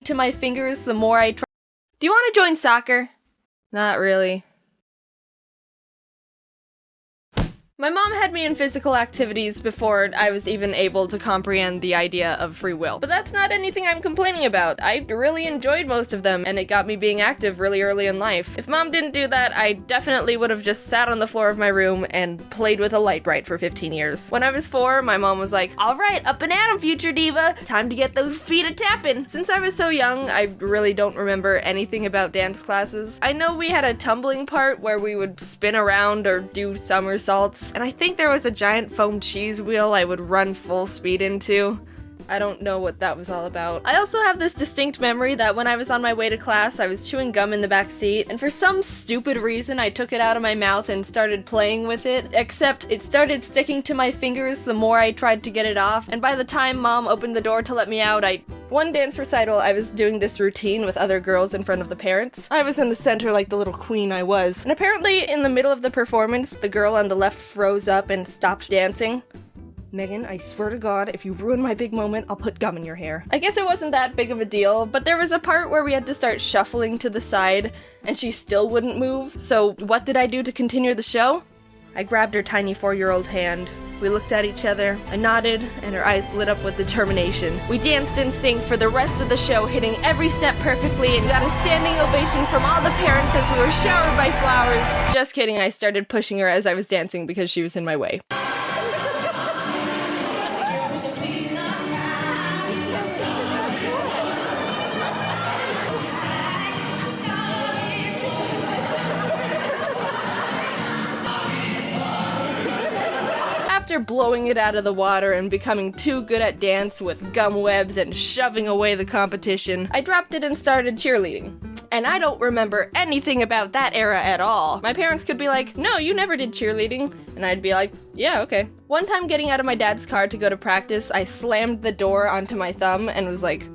to my fingers the more I try. Do you want to join soccer? Not really. My mom had me in physical activities before I was even able to comprehend the idea of free will. But that's not anything I'm complaining about. I really enjoyed most of them, and it got me being active really early in life. If mom didn't do that, I definitely would have just sat on the floor of my room and played with a light bright for 15 years. When I was 4, my mom was like, "Alright, up and at 'em, future diva! Time to get those feet a-tapping!" Since I was so young, I really don't remember anything about dance classes. I know we had a tumbling part where we would spin around or do somersaults, and I think there was a giant foam cheese wheel I would run full speed into. I don't know what that was all about. I also have this distinct memory that when I was on my way to class, I was chewing gum in the back seat, and for some stupid reason I took it out of my mouth and started playing with it, except it started sticking to my fingers the more I tried to get it off, and by the time mom opened the door to let me out, one dance recital, I was doing this routine with other girls in front of the parents. I was in the center like the little queen I was, and apparently in the middle of the performance, the girl on the left froze up and stopped dancing. "Megan, I swear to God, if you ruin my big moment, I'll put gum in your hair." I guess it wasn't that big of a deal, but there was a part where we had to start shuffling to the side, and she still wouldn't move. So what did I do to continue the show? I grabbed her tiny 4-year-old hand. We looked at each other, I nodded, and her eyes lit up with determination. We danced in sync for the rest of the show, hitting every step perfectly, and got a standing ovation from all the parents as we were showered by flowers. Just kidding, I started pushing her as I was dancing because she was in my way. After blowing it out of the water and becoming too good at dance with gum webs and shoving away the competition, I dropped it and started cheerleading. And I don't remember anything about that era at all. My parents could be like, "No, you never did cheerleading." And I'd be like, "Yeah, okay." One time getting out of my dad's car to go to practice, I slammed the door onto my thumb and was like,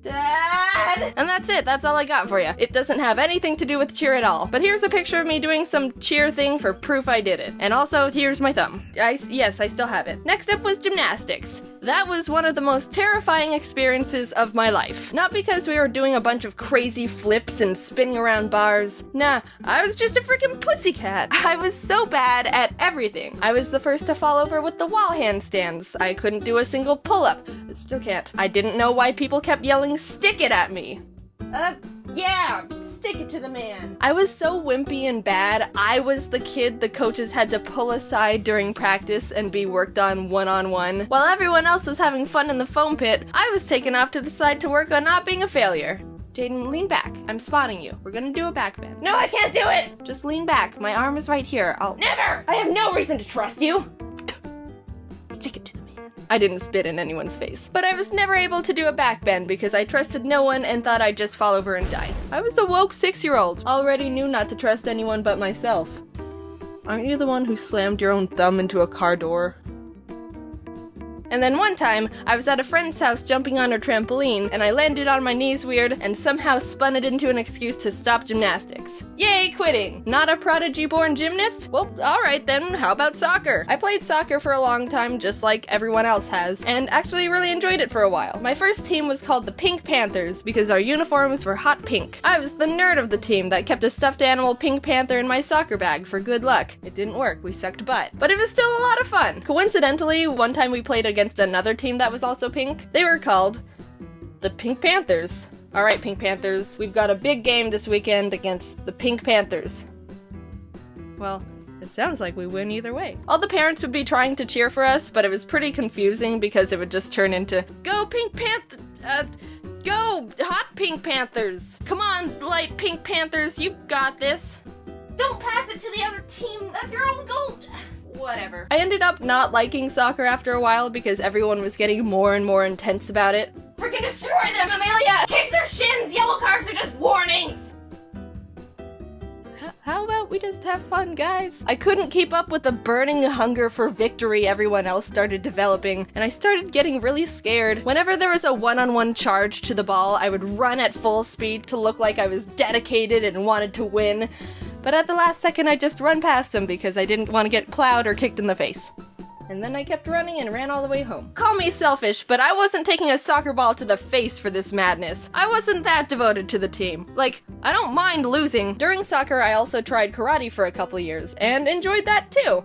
"Dad!" And that's it, that's all I got for you. It doesn't have anything to do with cheer at all. But here's a picture of me doing some cheer thing for proof I did it. And also, here's my thumb. Yes, I still have it. Next up was gymnastics. That was one of the most terrifying experiences of my life. Not because we were doing a bunch of crazy flips and spinning around bars. Nah, I was just a freaking pussycat. I was so bad at everything. I was the first to fall over with the wall handstands. I couldn't do a single pull-up. Still can't. I didn't know why people kept yelling, "Stick it at me." Yeah, stick it to the man. I was so wimpy and bad, I was the kid the coaches had to pull aside during practice and be worked on one-on-one. While everyone else was having fun in the foam pit, I was taken off to the side to work on not being a failure. Jaiden, lean back. I'm spotting you. We're gonna do a back bend. No, I can't do it! Just lean back. My arm is right here. Never! I have no reason to trust you! Stick it to the man. I didn't spit in anyone's face. But I was never able to do a backbend because I trusted no one and thought I'd just fall over and die. I was a woke 6-year-old. Already knew not to trust anyone but myself. Aren't you the one who slammed your own thumb into a car door? And then one time, I was at a friend's house jumping on a trampoline, and I landed on my knees weird, and somehow spun it into an excuse to stop gymnastics. Yay, quitting! Not a prodigy-born gymnast? Well, alright then, how about soccer? I played soccer for a long time, just like everyone else has, and actually really enjoyed it for a while. My first team was called the Pink Panthers, because our uniforms were hot pink. I was the nerd of the team that kept a stuffed animal Pink Panther in my soccer bag for good luck. It didn't work, we sucked butt. But it was still a lot of fun. Coincidentally, one time we played against another team that was also pink. They were called the Pink Panthers. Alright, Pink Panthers, we've got a big game this weekend against the Pink Panthers. Well, it sounds like we win either way. All the parents would be trying to cheer for us, but it was pretty confusing because it would just turn into, "Go Pink Panther, go hot Pink Panthers. Come on, light Pink Panthers, you got this. Don't pass it to the other team, that's your own goal." Whatever. I ended up not liking soccer after a while because everyone was getting more and more intense about it. Freaking destroy them, Amelia! Kick their shins! Yellow cards are just warnings! How about we just have fun, guys? I couldn't keep up with the burning hunger for victory everyone else started developing, and I started getting really scared. Whenever there was a one-on-one charge to the ball, I would run at full speed to look like I was dedicated and wanted to win. But at the last second, I just run past him because I didn't want to get plowed or kicked in the face. And then I kept running and ran all the way home. Call me selfish, but I wasn't taking a soccer ball to the face for this madness. I wasn't that devoted to the team. Like, I don't mind losing. During soccer, I also tried karate for a couple years, and enjoyed that too.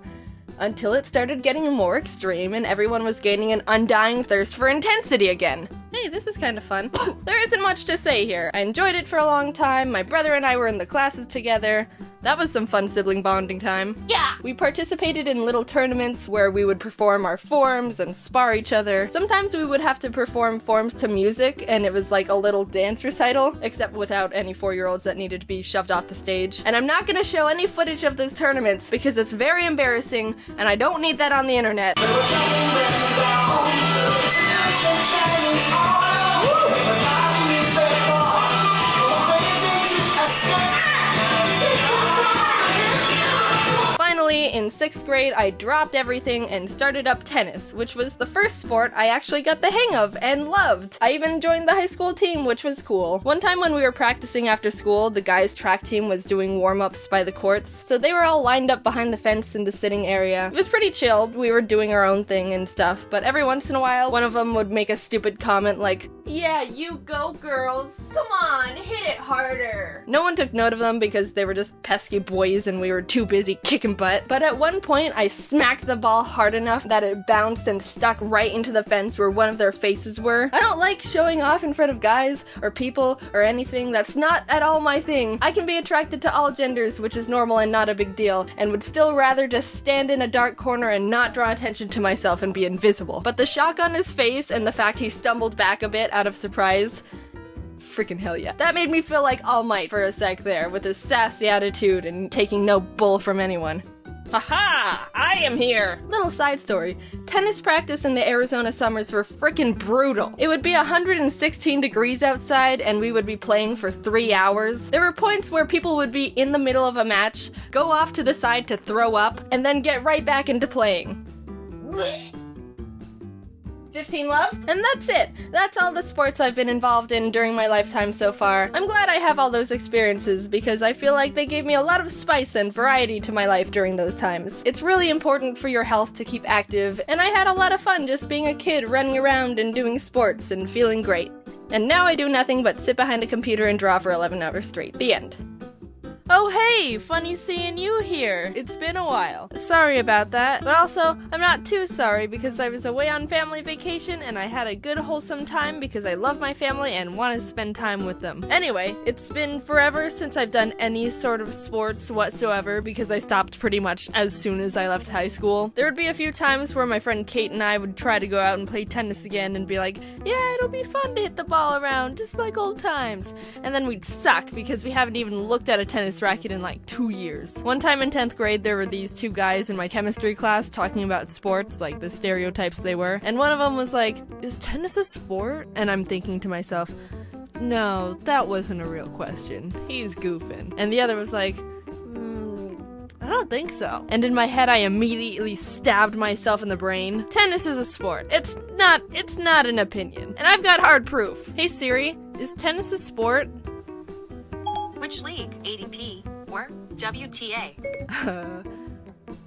Until it started getting more extreme and everyone was gaining an undying thirst for intensity again. Hey, this is kind of fun. There isn't much to say here. I enjoyed it for a long time. My brother and I were in the classes together. That was some fun sibling bonding time. Yeah! We participated in little tournaments where we would perform our forms and spar each other. Sometimes we would have to perform forms to music, and it was like a little dance recital, except without any 4-year-olds that needed to be shoved off the stage. And I'm not gonna show any footage of those tournaments because it's very embarrassing, and I don't need that on the internet. Finally, in 6th grade, I dropped everything and started up tennis, which was the first sport I actually got the hang of and loved. I even joined the high school team, which was cool. One time when we were practicing after school, the guys' track team was doing warm-ups by the courts, so they were all lined up behind the fence in the sitting area. It was pretty chilled, we were doing our own thing and stuff, but every once in a while, one of them would make a stupid comment like, "Yeah, you go girls. Come on, hit it harder." No one took note of them because they were just pesky boys and we were too busy kicking butt. But at one point, I smacked the ball hard enough that it bounced and stuck right into the fence where one of their faces were. I don't like showing off in front of guys or people or anything. That's not at all my thing. I can be attracted to all genders, which is normal and not a big deal, and would still rather just stand in a dark corner and not draw attention to myself and be invisible. But the shock on his face and the fact he stumbled back a bit out of surprise, freaking hell yeah. That made me feel like All Might for a sec there, with his sassy attitude and taking no bull from anyone. Haha! I am here! Little side story. Tennis practice in the Arizona summers were frickin' brutal. It would be 116 degrees outside and we would be playing for 3 hours. There were points where people would be in the middle of a match, go off to the side to throw up, and then get right back into playing. Blech. 15 love? And that's it! That's all the sports I've been involved in during my lifetime so far. I'm glad I have all those experiences because I feel like they gave me a lot of spice and variety to my life during those times. It's really important for your health to keep active, and I had a lot of fun just being a kid running around and doing sports and feeling great. And now I do nothing but sit behind a computer and draw for 11 hours straight. The end. Oh hey, funny seeing you here. It's been a while. Sorry about that, but also, I'm not too sorry because I was away on family vacation and I had a good wholesome time because I love my family and want to spend time with them. Anyway, it's been forever since I've done any sort of sports whatsoever because I stopped pretty much as soon as I left high school. There would be a few times where my friend Kate and I would try to go out and play tennis again and be like, yeah, it'll be fun to hit the ball around, just like old times. And then we'd suck because we haven't even looked at a tennis racket in like 2 years. One time in 10th grade, there were these two guys in my chemistry class talking about sports, like the stereotypes they were, and one of them was like, is tennis a sport? And I'm thinking to myself, no, that wasn't a real question. He's goofing. And the other was like, I don't think so. And in my head, I immediately stabbed myself in the brain. Tennis is a sport. It's not an opinion. And I've got hard proof. Hey Siri, is tennis a sport? Which league? ADP or WTA?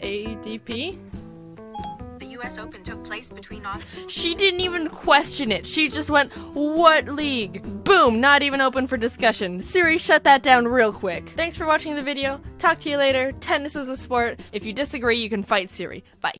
ADP? The US Open took place between August. She didn't even question it. She just went, what league? Boom, not even open for discussion. Siri, shut that down real quick. Thanks for watching the video. Talk to you later. Tennis is a sport. If you disagree, you can fight Siri. Bye.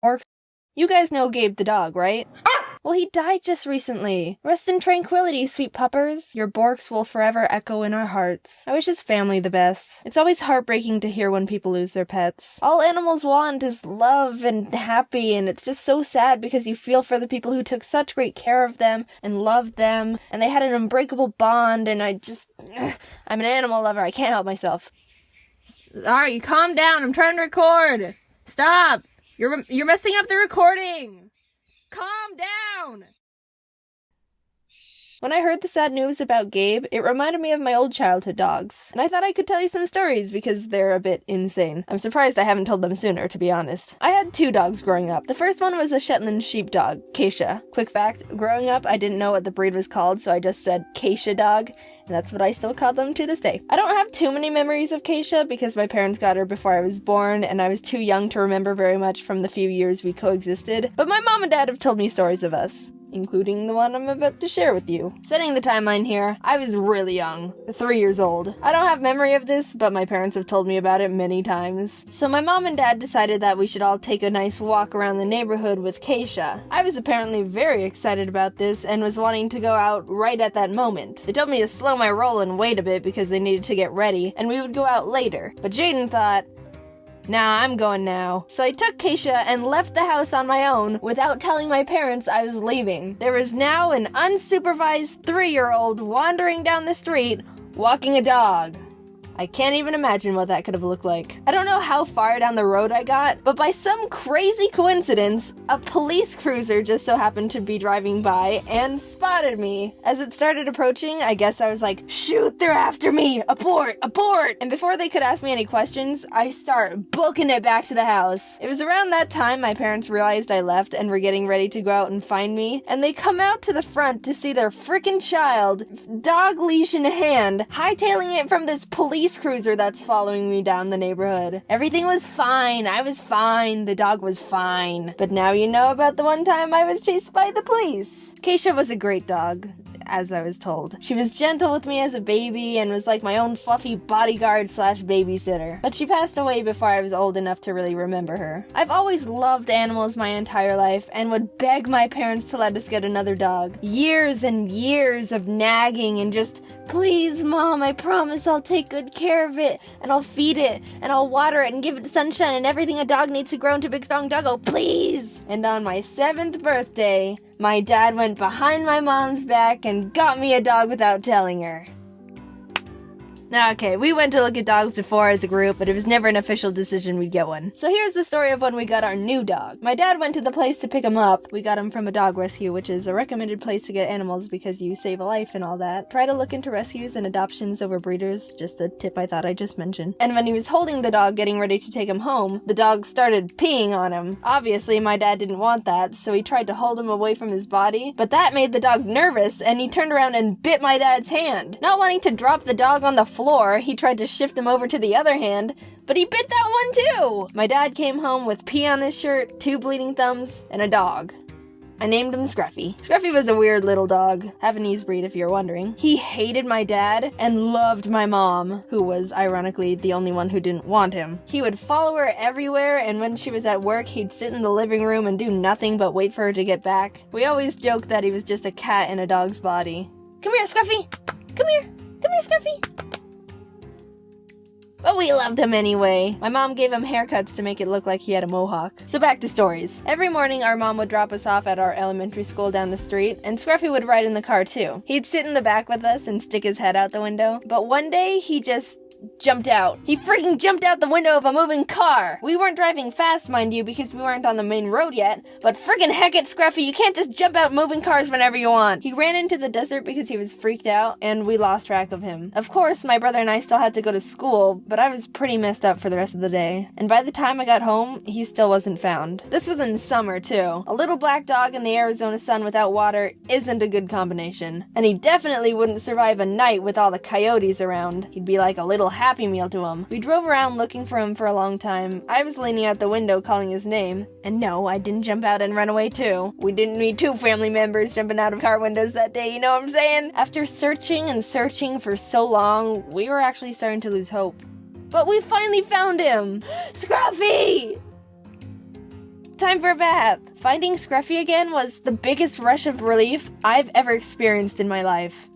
Orcs. You guys know Gabe the dog, right? Well, he died just recently. Rest in tranquility, sweet puppers. Your Borks will forever echo in our hearts. I wish his family the best. It's always heartbreaking to hear when people lose their pets. All animals want is love and happy, and it's just so sad because you feel for the people who took such great care of them and loved them, and they had an unbreakable bond, and I'm an animal lover. I can't help myself. Alright, calm down. I'm trying to record. Stop. You're messing up the recording. Calm down. When I heard the sad news about Gabe, it reminded me of my old childhood dogs, and I thought I could tell you some stories because they're a bit insane. I'm surprised I haven't told them sooner, to be honest. I had 2 dogs growing up. The first one was a Shetland sheepdog, Keisha. Quick fact, growing up, I didn't know what the breed was called, so I just said Keisha dog, and that's what I still call them to this day. I don't have too many memories of Keisha because my parents got her before I was born, and I was too young to remember very much from the few years we coexisted, but my mom and dad have told me stories of us, including the one I'm about to share with you. Setting the timeline here, I was really young, 3 years old. I don't have memory of this, but my parents have told me about it many times. So my mom and dad decided that we should all take a nice walk around the neighborhood with Keisha. I was apparently very excited about this and was wanting to go out right at that moment. They told me to slow my roll and wait a bit because they needed to get ready, and we would go out later. But Jaiden thought, nah, I'm going now. So I took Keisha and left the house on my own without telling my parents I was leaving. There was now an unsupervised 3-year-old wandering down the street, walking a dog. I can't even imagine what that could have looked like. I don't know how far down the road I got, but by some crazy coincidence, a police cruiser just so happened to be driving by and spotted me. As it started approaching, I guess I was like, shoot, they're after me! Abort! Abort! And before they could ask me any questions, I start booking it back to the house. It was around that time my parents realized I left and were getting ready to go out and find me, and they come out to the front to see their frickin' child, dog leash in hand, hightailing it from this police cruiser that's following me down the neighborhood. Everything was fine. I was fine. The dog was fine. But now you know about the one time I was chased by the police. Keisha was a great dog, as I was told. She was gentle with me as a baby and was like my own fluffy bodyguard slash babysitter. But she passed away before I was old enough to really remember her. I've always loved animals my entire life and would beg my parents to let us get another dog. Years and years of nagging and just, please, Mom, I promise I'll take good care of it, and I'll feed it, and I'll water it, and give it sunshine, and everything a dog needs to grow into a big, strong doggo, please! And on my 7th birthday, my dad went behind my mom's back and got me a dog without telling her. Okay, we went to look at dogs before as a group, but it was never an official decision we'd get one. So here's the story of when we got our new dog. My dad went to the place to pick him up. We got him from a dog rescue, which is a recommended place to get animals because you save a life and all that. Try to look into rescues and adoptions over breeders, just a tip I thought I just mentioned. And when he was holding the dog getting ready to take him home, the dog started peeing on him. Obviously, my dad didn't want that, so he tried to hold him away from his body, but that made the dog nervous and he turned around and bit my dad's hand. Not wanting to drop the dog on the floor, he tried to shift him over to the other hand, but he bit that one too! My dad came home with pee on his shirt, 2 bleeding thumbs, and a dog. I named him Scruffy. Scruffy was a weird little dog, Havanese breed if you're wondering. He hated my dad and loved my mom, who was ironically the only one who didn't want him. He would follow her everywhere, and when she was at work, he'd sit in the living room and do nothing but wait for her to get back. We always joked that he was just a cat in a dog's body. Come here, Scruffy! Come here! Come here, Scruffy! But we loved him anyway. My mom gave him haircuts to make it look like he had a mohawk. So back to stories. Every morning our mom would drop us off at our elementary school down the street, and Scruffy would ride in the car too. He'd sit in the back with us and stick his head out the window, but one day he just jumped out. He freaking jumped out the window of a moving car! We weren't driving fast, mind you, because we weren't on the main road yet, but friggin' heck it, Scruffy, you can't just jump out moving cars whenever you want! He ran into the desert because he was freaked out, and we lost track of him. Of course, my brother and I still had to go to school, but I was pretty messed up for the rest of the day. And by the time I got home, he still wasn't found. This was in summer, too. A little black dog in the Arizona sun without water isn't a good combination. And he definitely wouldn't survive a night with all the coyotes around. He'd be like a little Happy Meal to him. We drove around looking for him for a long time. I was leaning out the window calling his name. And no, I didn't jump out and run away too. We didn't need 2 family members jumping out of car windows that day, you know what I'm saying? After searching and searching for so long, we were actually starting to lose hope. But we finally found him! Scruffy! Time for a bath. Finding Scruffy again was the biggest rush of relief I've ever experienced in my life.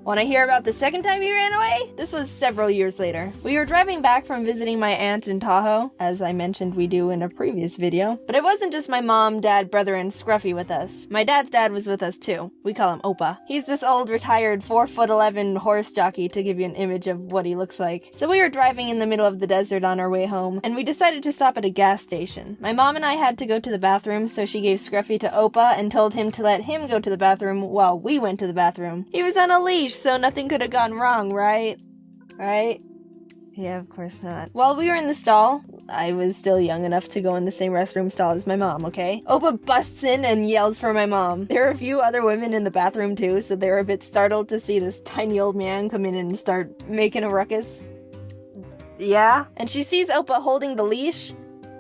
Want to hear about the second time he ran away? This was several years later. We were driving back from visiting my aunt in Tahoe, as I mentioned we do in a previous video. But it wasn't just my mom, dad, brother, and Scruffy with us. My dad's dad was with us too. We call him Opa. He's this old retired 4'11" horse jockey, to give you an image of what he looks like. So we were driving in the middle of the desert on our way home, and we decided to stop at a gas station. My mom and I had to go to the bathroom, so she gave Scruffy to Opa and told him to let him go to the bathroom while we went to the bathroom. He was on a leash, so nothing could have gone wrong, right? Right? Yeah, of course not. While we were in the stall, I was still young enough to go in the same restroom stall as my mom, okay? Opa busts in and yells for my mom. There were a few other women in the bathroom too, so they were a bit startled to see this tiny old man come in and start making a ruckus. Yeah? And she sees Opa holding the leash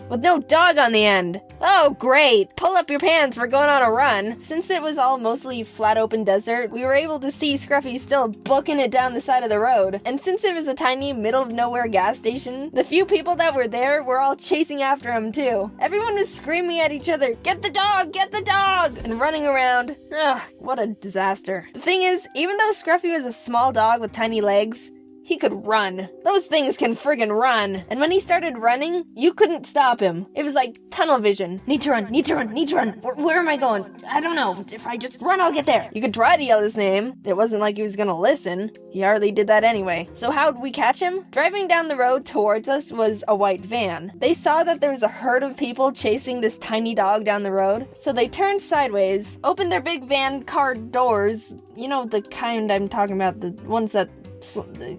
with no dog on the end. Oh, great! Pull up your pants, we're going on a run. Since it was all mostly flat open desert, we were able to see Scruffy still booking it down the side of the road. And since it was a tiny middle of nowhere gas station, the few people that were there were all chasing after him too. Everyone was screaming at each other, "Get the dog! Get the dog!" and running around. Ugh, what a disaster. The thing is, even though Scruffy was a small dog with tiny legs, he could run. Those things can friggin' run. And when he started running, you couldn't stop him. It was like tunnel vision. Need to run, need to run, need to run. Where am I going? I don't know. If I just run, I'll get there. You could try to yell his name. It wasn't like he was gonna listen. He hardly did that anyway. So how'd we catch him? Driving down the road towards us was a white van. They saw that there was a herd of people chasing this tiny dog down the road. So they turned sideways, opened their big van car doors. You know, the kind I'm talking about, the ones that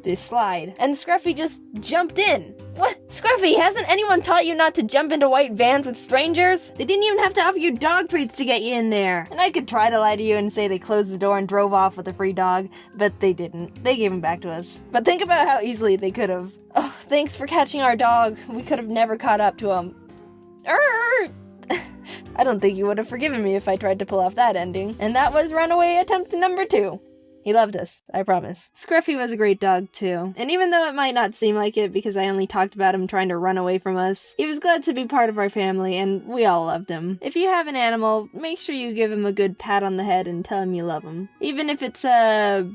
they slide. And Scruffy just jumped in. What? Scruffy, hasn't anyone taught you not to jump into white vans with strangers? They didn't even have to offer you dog treats to get you in there. And I could try to lie to you and say they closed the door and drove off with a free dog, but they didn't. They gave him back to us. But think about how easily they could have. Oh, thanks for catching our dog. We could have never caught up to him. I don't think you would have forgiven me if I tried to pull off that ending. And that was runaway attempt number 2. He loved us, I promise. Scruffy was a great dog, too. And even though it might not seem like it because I only talked about him trying to run away from us, he was glad to be part of our family, and we all loved him. If you have an animal, make sure you give him a good pat on the head and tell him you love him. Even if it's a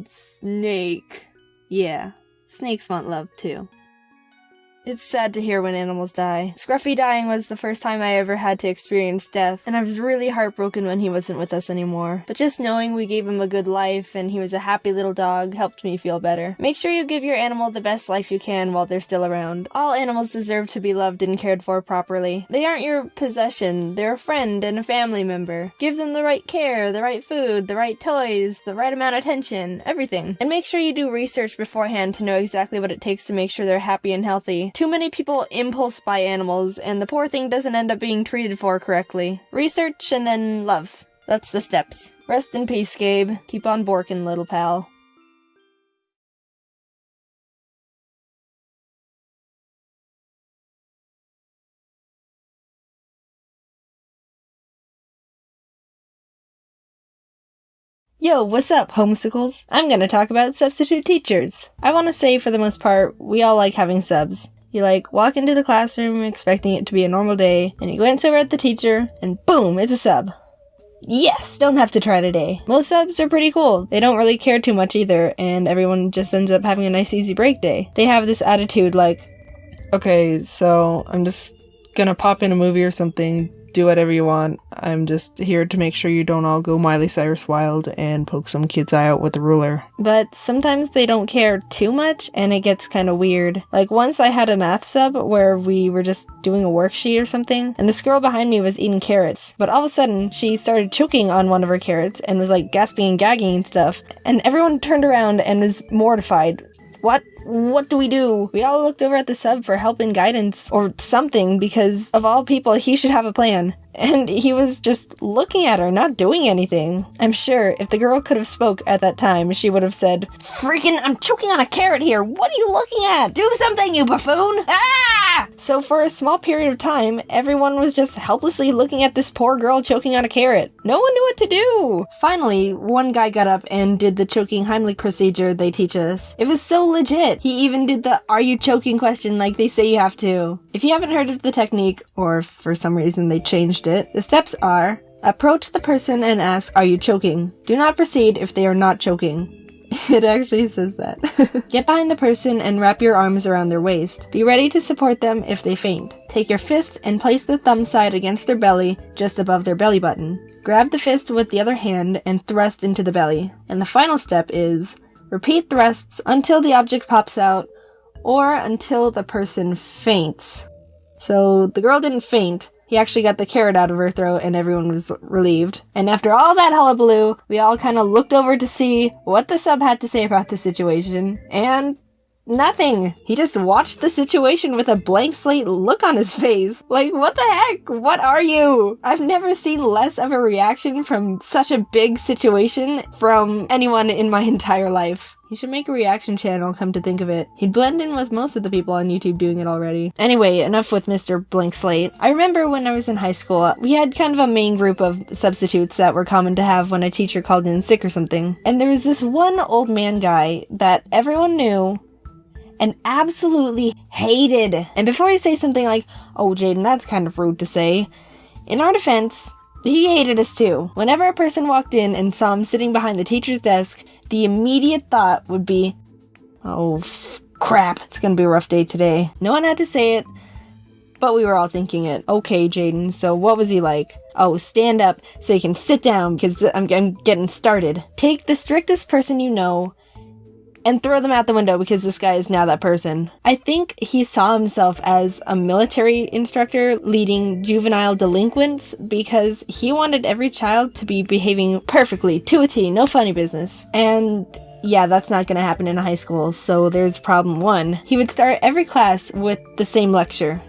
snake. Yeah, snakes want love, too. It's sad to hear when animals die. Scruffy dying was the first time I ever had to experience death, and I was really heartbroken when he wasn't with us anymore. But just knowing we gave him a good life and he was a happy little dog helped me feel better. Make sure you give your animal the best life you can while they're still around. All animals deserve to be loved and cared for properly. They aren't your possession, they're a friend and a family member. Give them the right care, the right food, the right toys, the right amount of attention, everything. And make sure you do research beforehand to know exactly what it takes to make sure they're happy and healthy. Too many people impulse buy animals, and the poor thing doesn't end up being treated for correctly. Research and then love. That's the steps. Rest in peace, Gabe. Keep on borkin', little pal. Yo, what's up, homesicles? I'm gonna talk about substitute teachers. I want to say, for the most part, we all like having subs. You walk into the classroom expecting it to be a normal day, and you glance over at the teacher, and boom, it's a sub. Yes, don't have to try today. Most subs are pretty cool. They don't really care too much either, and everyone just ends up having a nice easy break day. They have this attitude okay, so I'm just gonna pop in a movie or something, do whatever you want. I'm just here to make sure you don't all go Miley Cyrus wild and poke some kid's eye out with a ruler. But sometimes they don't care too much, and it gets kind of weird. Once I had a math sub where we were just doing a worksheet or something, and this girl behind me was eating carrots. But all of a sudden, she started choking on one of her carrots and was gasping and gagging and stuff. And everyone turned around and was mortified. What do we do? We all looked over at the sub for help and guidance or something, because of all people, he should have a plan. And he was just looking at her, not doing anything. I'm sure if the girl could have spoke at that time, she would have said, "Freaking, I'm choking on a carrot here. What are you looking at? Do something, you buffoon! Ah!" So for a small period of time, everyone was just helplessly looking at this poor girl choking on a carrot. No one knew what to do. Finally, one guy got up and did the choking Heimlich procedure they teach us. It was so legit. He even did the "are you choking" question like they say you have to. If you haven't heard of the technique, or for some reason they changed it, the steps are: approach the person and ask, "Are you choking?" Do not proceed if they are not choking. It actually says that. Get behind the person and wrap your arms around their waist. Be ready to support them if they faint. Take your fist and place the thumb side against their belly, just above their belly button. Grab the fist with the other hand and thrust into the belly. And the final step is repeat thrusts until the object pops out or until the person faints. So the girl didn't faint. He actually got the carrot out of her throat and everyone was relieved. And after all that hullabaloo, we all kind of looked over to see what the sub had to say about the situation, and nothing. He just watched the situation with a blank slate look on his face. Like, what the heck? What are you? I've never seen less of a reaction from such a big situation from anyone in my entire life. He should make a reaction channel, come to think of it. He'd blend in with most of the people on YouTube doing it already. Anyway, enough with Mr. Blank Slate. I remember when I was in high school, we had kind of a main group of substitutes that were common to have when a teacher called in sick or something. And there was this one old man guy that everyone knew and absolutely hated. And before I say something like, oh, Jaiden, that's kind of rude to say, in our defense, he hated us too. Whenever a person walked in and saw him sitting behind the teacher's desk, the immediate thought would be, oh, crap, it's gonna be a rough day today. No one had to say it, but we were all thinking it. Okay, Jaiden, so what was he like? Oh, stand up so you can sit down because I'm getting started. Take the strictest person you know and throw them out the window because this guy is now that person. I think he saw himself as a military instructor leading juvenile delinquents because he wanted every child to be behaving perfectly, to a T, no funny business. And yeah, that's not gonna happen in a high school, so there's problem one. He would start every class with the same lecture.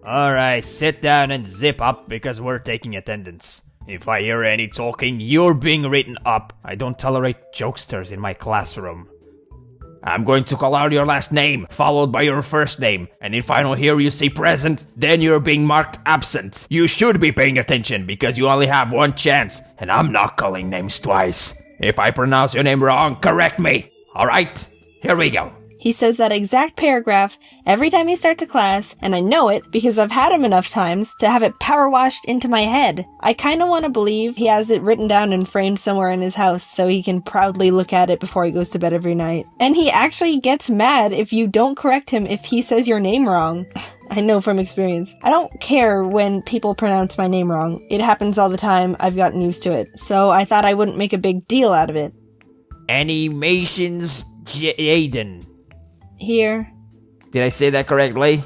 Alright, sit down and zip up because we're taking attendance. If I hear any talking, you're being written up. I don't tolerate jokesters in my classroom. I'm going to call out your last name, followed by your first name, and if I don't hear you say present, then you're being marked absent. You should be paying attention, because you only have one chance, and I'm not calling names twice. If I pronounce your name wrong, correct me. Alright, here we go. He says that exact paragraph every time he starts a class, and I know it because I've had him enough times to have it power washed into my head. I kinda wanna believe he has it written down and framed somewhere in his house so he can proudly look at it before he goes to bed every night. And he actually gets mad if you don't correct him if he says your name wrong. I know from experience. I don't care when people pronounce my name wrong. It happens all the time. I've gotten used to it. So I thought I wouldn't make a big deal out of it. Animations Jaiden. Here. Did I say that correctly?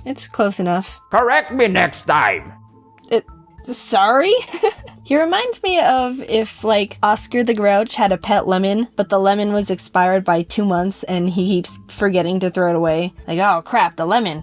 It's close enough. Correct me next time! Sorry? He reminds me of if, like, Oscar the Grouch had a pet lemon, but the lemon was expired by 2 months and he keeps forgetting to throw it away. Like, oh crap, the lemon.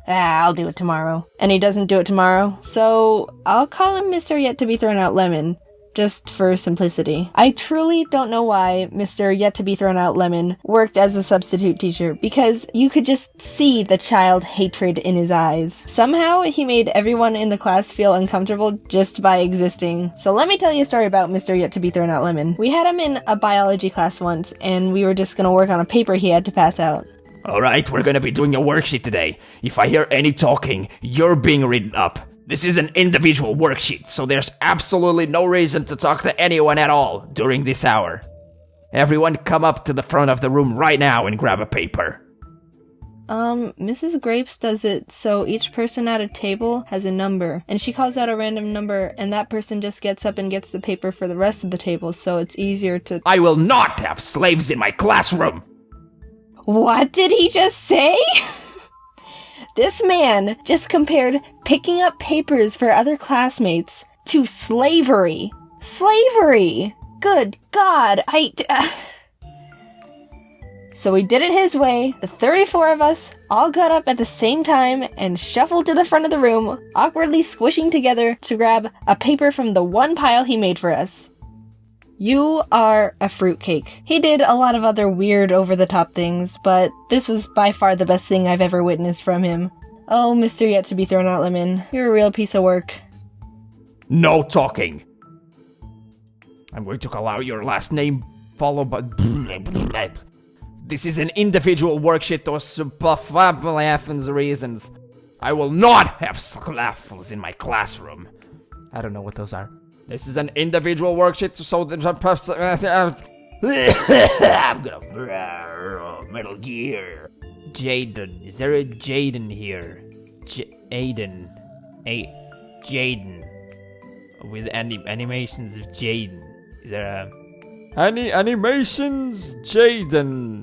I'll do it tomorrow. And he doesn't do it tomorrow, so I'll call him Mr. Yet to be Thrown Out Lemon. Just for simplicity. I truly don't know why Mr. Yet to be Thrown Out Lemon worked as a substitute teacher, because you could just see the child hatred in his eyes. Somehow, he made everyone in the class feel uncomfortable just by existing. So let me tell you a story about Mr. Yet to be Thrown Out Lemon. We had him in a biology class once, and we were just gonna work on a paper he had to pass out. Alright, we're gonna be doing a worksheet today. If I hear any talking, you're being written up. This is an individual worksheet, so there's absolutely no reason to talk to anyone at all during this hour. Everyone come up to the front of the room right now and grab a paper. Mrs. Grapes does it so each person at a table has a number, and she calls out a random number, and that person just gets up and gets the paper for the rest of the table, so it's easier to— I will not have slaves in my classroom! What did he just say? This man just compared picking up papers for other classmates to slavery. Slavery! Good God, So we did it his way. The 34 of us all got up at the same time and shuffled to the front of the room, awkwardly squishing together to grab a paper from the one pile he made for us. You are a fruitcake. He did a lot of other weird over-the-top things, but this was by far the best thing I've ever witnessed from him. Oh, Mr. Yet to be Thrown Out Lemon, you're a real piece of work. No talking. I'm going to call out your last name, followed by... This is an individual worksheet to reasons. I will not have slaffles in my classroom. I don't know what those are. This is an individual worksheet so the I'm gonna Metal Gear. Jaiden, is there a Jaiden here? Jaiden, Jaiden, with animations of Jaiden. Is there a animations Jaiden?